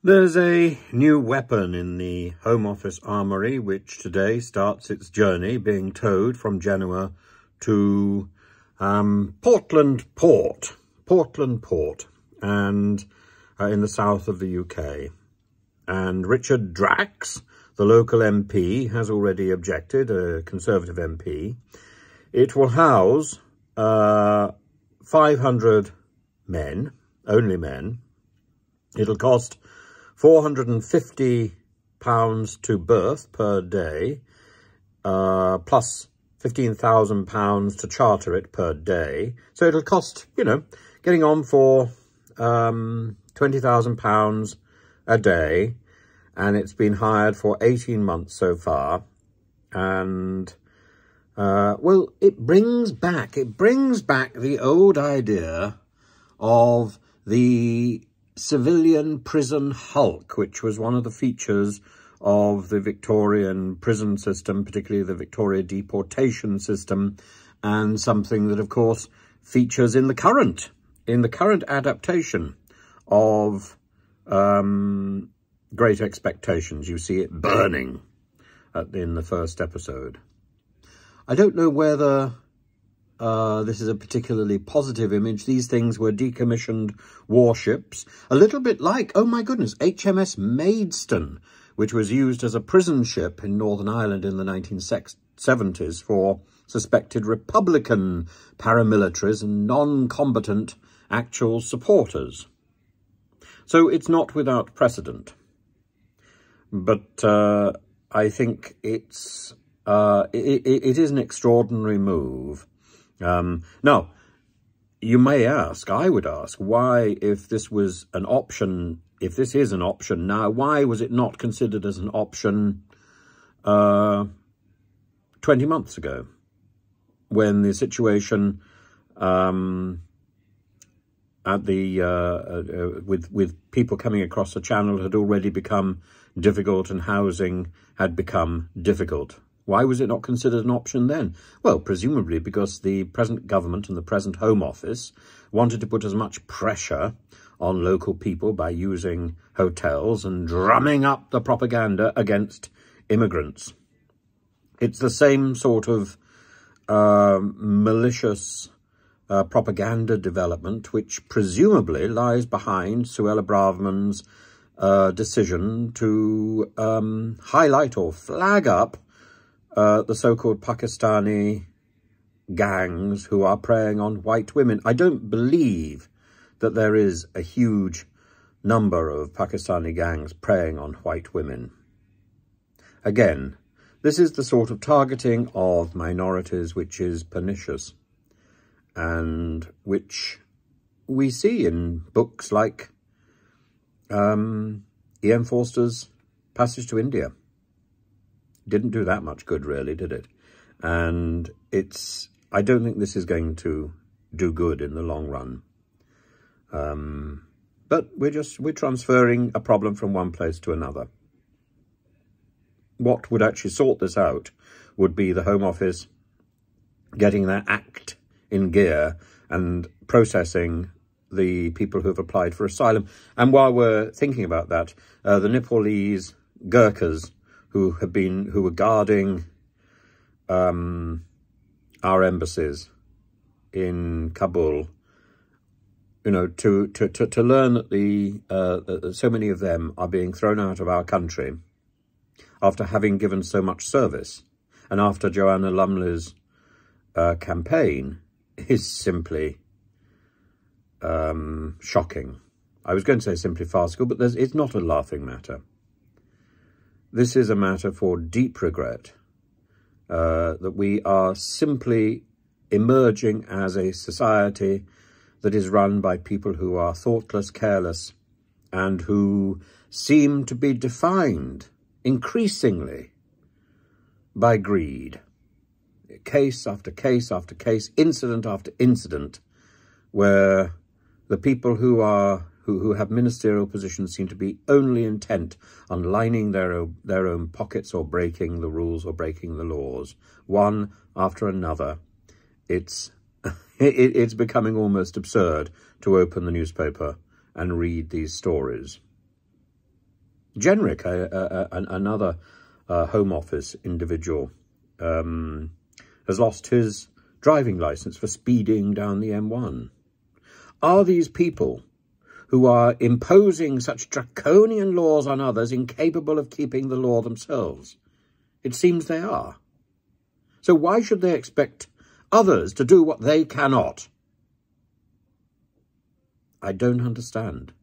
There's a new weapon in the Home Office armoury, which today starts its journey being towed from Genoa to Portland Port, and in the south of the UK. And Richard Drax, the local MP, has already objected, a Conservative MP. It will house 500 men, only men. It'll cost £450 to berth per day, plus £15,000 to charter it per day. So it'll cost, getting on for £20,000 a day, and it's been hired for 18 months so far. And well, it brings back the old idea of the civilian prison hulk, which was one of the features of the Victorian prison system, particularly the Victoria deportation system, and something that, of course, features in the current adaptation of Great Expectations. You see it burning in the first episode. I don't know whether this is a particularly positive image. These things were decommissioned warships, a little bit like, oh my goodness, HMS Maidstone, which was used as a prison ship in Northern Ireland in the 1970s for suspected Republican paramilitaries and non-combatant actual supporters. So it's not without precedent. But I think it is an extraordinary move. Now, you may ask, I would ask, why, if this was an option, if this is an option now, why was it not considered as an option 20 months ago, when the situation at the with people coming across the channel had already become difficult and housing had become difficult? Why was it not considered an option then? Well, presumably because the present government and the present Home Office wanted to put as much pressure on local people by using hotels and drumming up the propaganda against immigrants. It's the same sort of malicious propaganda development which presumably lies behind Suella Braverman's decision to highlight or flag up the so-called Pakistani gangs who are preying on white women. I don't believe that there is a huge number of Pakistani gangs preying on white women. Again, this is the sort of targeting of minorities which is pernicious, and which we see in books like E.M. Forster's Passage to India. Didn't do that much good, really, did it? And I don't think this is going to do good in the long run. But we're transferring a problem from one place to another. What would actually sort this out would be the Home Office getting their act in gear and processing the people who have applied for asylum. And while we're thinking about that, the Nepalese Gurkhas who were guarding our embassies in Kabul, to learn that so many of them are being thrown out of our country after having given so much service, and after Joanna Lumley's campaign, is simply shocking. I was going to say simply farcical, but it's not a laughing matter. This is a matter for deep regret, that we are simply emerging as a society that is run by people who are thoughtless, careless, and who seem to be defined increasingly by greed. Case after case after case, incident after incident, where the people who have ministerial positions seem to be only intent on lining their own pockets or breaking the rules or breaking the laws, one after another. It's becoming almost absurd to open the newspaper and read these stories. Generic, another Home Office individual, has lost his driving licence for speeding down the M1. Are these people who are imposing such draconian laws on others incapable of keeping the law themselves? It seems they are. So why should they expect others to do what they cannot? I don't understand.